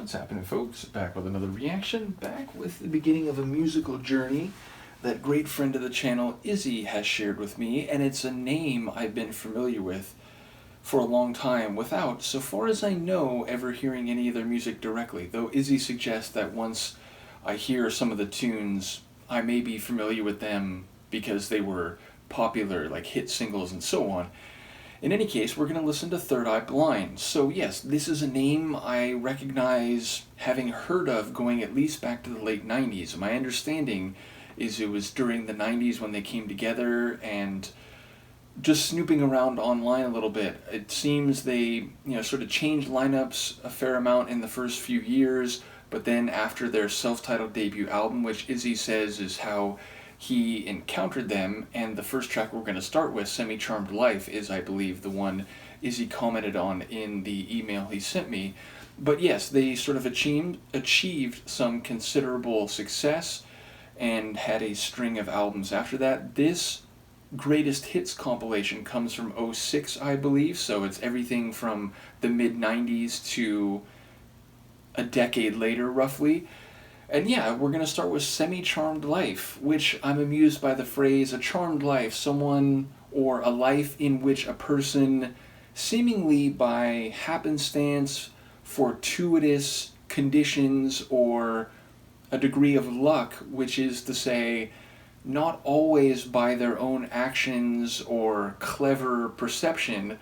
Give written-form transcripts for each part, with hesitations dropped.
What's happening, folks? Back with another reaction, back with the beginning of a musical journey that great friend of the channel, Izzy, has shared with me, and it's a name I've been familiar with for a long time without, so far as I know, ever hearing any of their music directly, though Izzy suggests that once I hear some of the tunes, I may be familiar with them because they were popular, like hit singles and so on. In any case, we're going to listen to Third Eye Blind. So yes, this is a name I recognize having heard of going at least back to the late 90s. My understanding is it was during the 90s when they came together, and just snooping around online a little bit, it seems they sort of changed lineups a fair amount in the first few years, but then after their self-titled debut album, which Izzy says is how he encountered them, and the first track we're going to start with, Semi-Charmed Life, is, I believe, the one Izzy commented on in the email he sent me. But yes, they sort of achieved some considerable success and had a string of albums after that. This greatest hits compilation comes from '06, I believe, so it's everything from the mid-90s to a decade later, roughly. And yeah, we're going to start with Semi-Charmed Life, which I'm amused by the phrase, a charmed life, someone or a life in which a person, seemingly by happenstance, fortuitous conditions, or a degree of luck, which is to say, not always by their own actions or clever perception,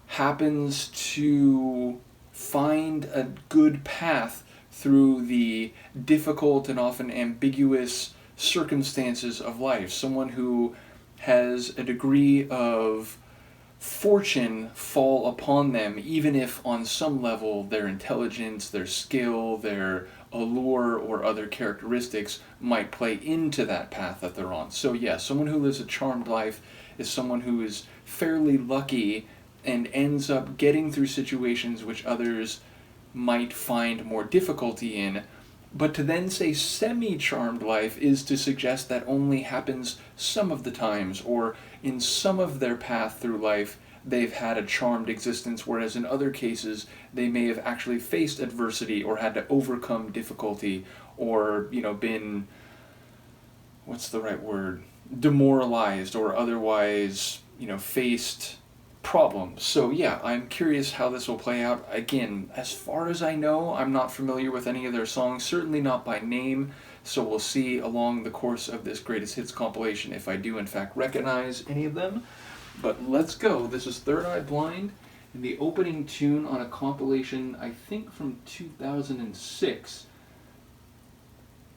happens to find a good path through the difficult and often ambiguous circumstances of life. Someone who has a degree of fortune fall upon them, even if on some level their intelligence, their skill, their allure, or other characteristics might play into that path that they're on. So yeah, someone who lives a charmed life is someone who is fairly lucky and ends up getting through situations which others might find more difficulty in. But to then say semi-charmed life is to suggest that only happens some of the times, or in some of their path through life they've had a charmed existence, whereas in other cases they may have actually faced adversity or had to overcome difficulty, or been, what's the right word, demoralized, or otherwise faced problems. So yeah, I'm curious how this will play out. Again, as far as I know, I'm not familiar with any of their songs, certainly not by name, so we'll see along the course of this greatest hits compilation if I do in fact recognize any of them. But let's go. This is Third Eye Blind, and the opening tune on a compilation, I think from 2006.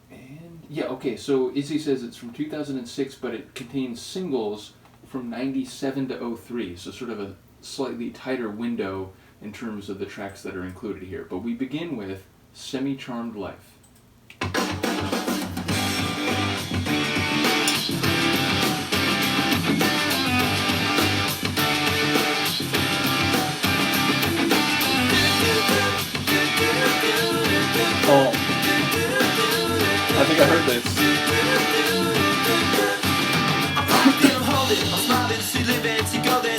And yeah, okay, so Izzy says it's from 2006, but it contains singles from 97 to '03, so sort of a slightly tighter window in terms of the tracks that are included here. But we begin with Semi-Charmed Life. Oh, I think I heard this.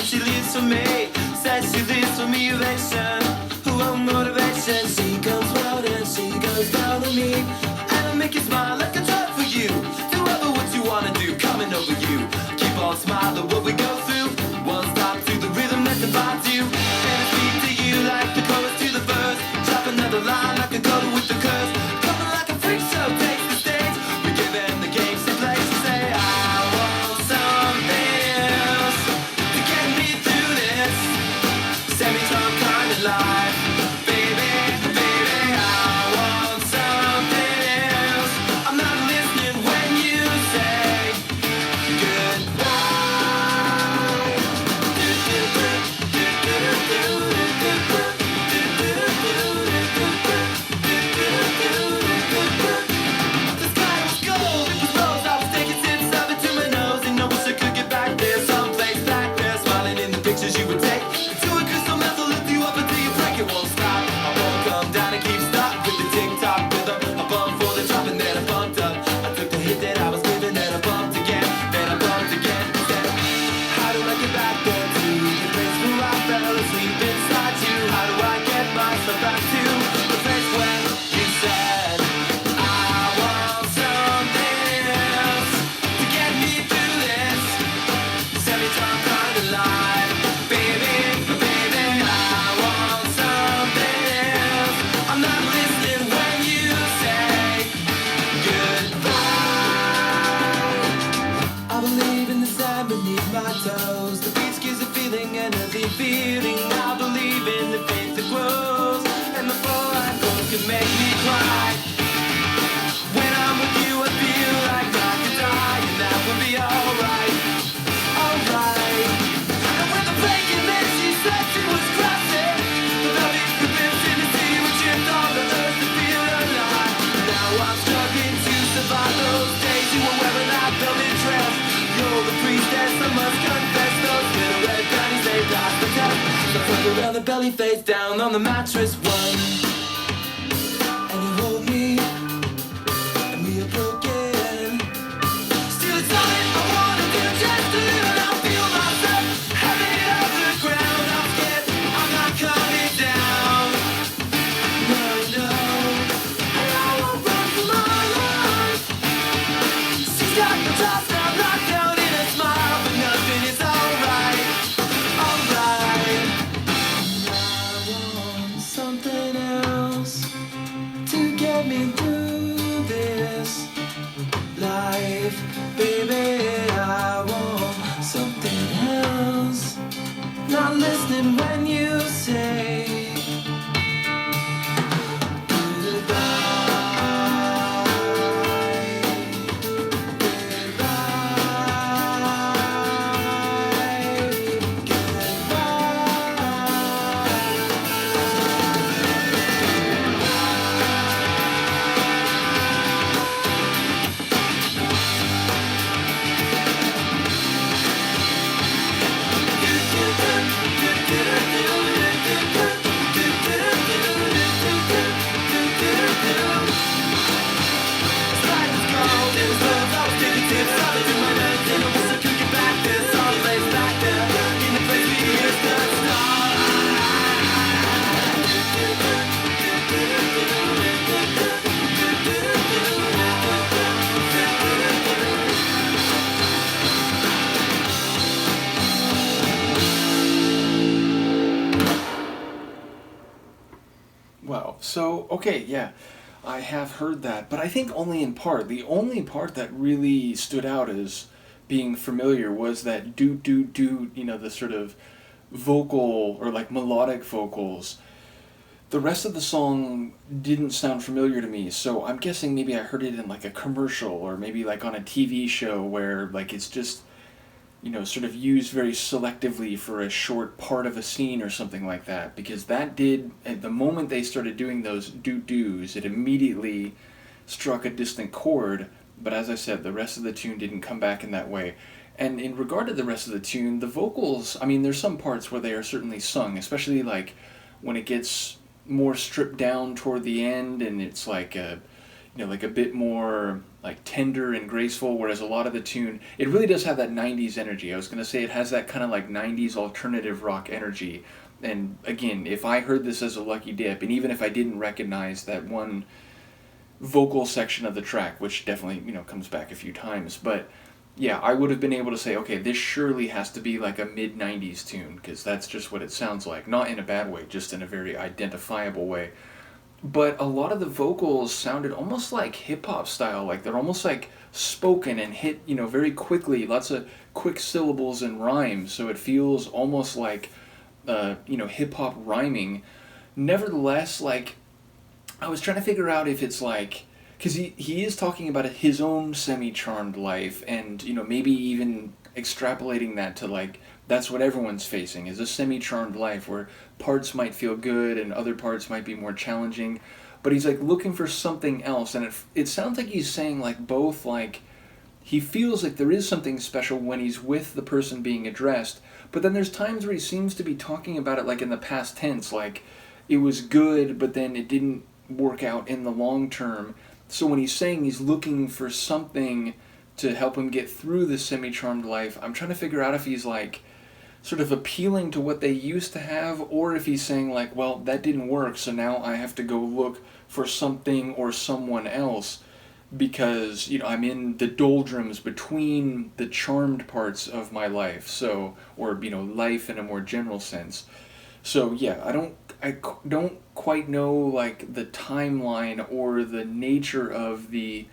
She lives for me, says she lives for me, evasion. Who won't motivation? She goes round and she goes down to me. And I make you smile like a drug for you. Do ever what you wanna do, coming over you. Keep on smiling what we go through. One stop to the rhythm that defines you. And I speak to you like the chorus to the verse. Drop another line like a color with the curse. Coming like a freak show, takes the stage. We give in the game, she plays, she say, I want something else to get me through this semi-charmed kind of life. Baby, baby, I want something else. I'm not listening when you say goodbye. can make me cry. When I'm with you, I feel like I could die, and that would be alright, alright. And when the plane came in, she said she was crashing. The love is convincing to see what chipped on the earth to feel alive. Now I'm struggling to survive those days you were wearing that velvet dress. You're the priestess, I must confess. Those little red panties, they passed the test. So put around the belly, face down on the mattress, one. And you hold me, and we are broken. Still it's something I wanna do just to live, and I feel myself heavy off the ground. I'm scared I'm not coming down. No, no, and I won't run for my life. She's got the toss now locked down in a smile, but nothing is alright, alright. I want something else to get me through this life, baby. I want something else. Not listening when you say Wow. So, okay, yeah, I have heard that, but I think only in part. The only part that really stood out as being familiar was that doot doot doot, the sort of vocal or like melodic vocals. The rest of the song didn't sound familiar to me, so I'm guessing maybe I heard it in like a commercial or maybe like on a TV show where like it's just sort of used very selectively for a short part of a scene or something like that. Because that did, at the moment they started doing those doo-doos, it immediately struck a distant chord. But as I said, the rest of the tune didn't come back in that way. And in regard to the rest of the tune, the vocals, I mean, there's some parts where they are certainly sung, especially like when it gets more stripped down toward the end and it's like like a bit more like tender and graceful, whereas a lot of the tune, it really does have that 90s energy. I was going to say it has that kind of like 90s alternative rock energy. And again, if I heard this as a lucky dip, and even if I didn't recognize that one vocal section of the track, which definitely, comes back a few times, but yeah, I would have been able to say, okay, this surely has to be like a mid-90s tune, because that's just what it sounds like. Not in a bad way, just in a very identifiable way. But a lot of the vocals sounded almost like hip-hop style, like they're almost like spoken and hit, very quickly, lots of quick syllables and rhymes, so it feels almost like, hip-hop rhyming. Nevertheless, like, I was trying to figure out if it's like, because he is talking about his own semi-charmed life, and, maybe even extrapolating that to, like, that's what everyone's facing, is a semi-charmed life where parts might feel good and other parts might be more challenging. But he's, like, looking for something else, and it sounds like he's saying, like, both, like, he feels like there is something special when he's with the person being addressed, but then there's times where he seems to be talking about it, like, in the past tense, like, it was good, but then it didn't work out in the long term. So when he's saying he's looking for something to help him get through the semi-charmed life, I'm trying to figure out if he's, like, sort of appealing to what they used to have, or if he's saying, like, well, that didn't work, so now I have to go look for something or someone else because, I'm in the doldrums between the charmed parts of my life, so, or, life in a more general sense. So, yeah, I don't quite know, like, the timeline or the nature of the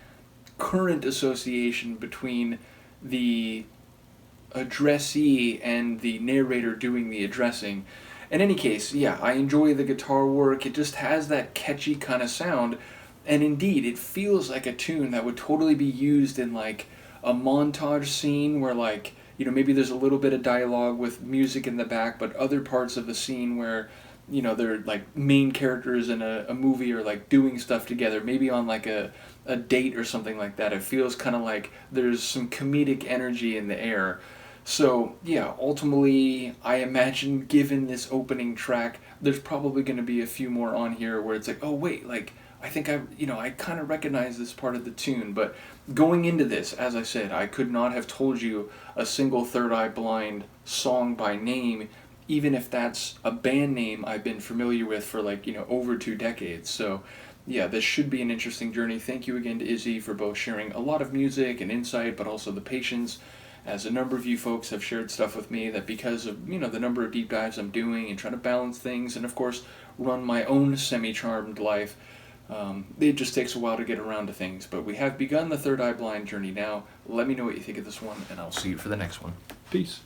current association between the addressee and the narrator doing the addressing. In any case, yeah, I enjoy the guitar work. It just has that catchy kind of sound. And indeed, it feels like a tune that would totally be used in like a montage scene where like, maybe there's a little bit of dialogue with music in the back, but other parts of the scene where, they're like main characters in a movie or like doing stuff together, maybe on like a date or something like that. It feels kind of like there's some comedic energy in the air. So, yeah, ultimately, I imagine given this opening track, there's probably going to be a few more on here where it's like, oh, wait, like, I think I kind of recognize this part of the tune. But going into this, as I said, I could not have told you a single Third Eye Blind song by name, even if that's a band name I've been familiar with for like, over 2 decades. So, yeah, this should be an interesting journey. Thank you again to Izzy for both sharing a lot of music and insight, but also the patience, as a number of you folks have shared stuff with me that because of the number of deep dives I'm doing and trying to balance things and of course run my own semi-charmed life, it just takes a while to get around to things. But we have begun the Third Eye Blind journey now. Let me know what you think of this one, and I'll see you for the next one. Peace.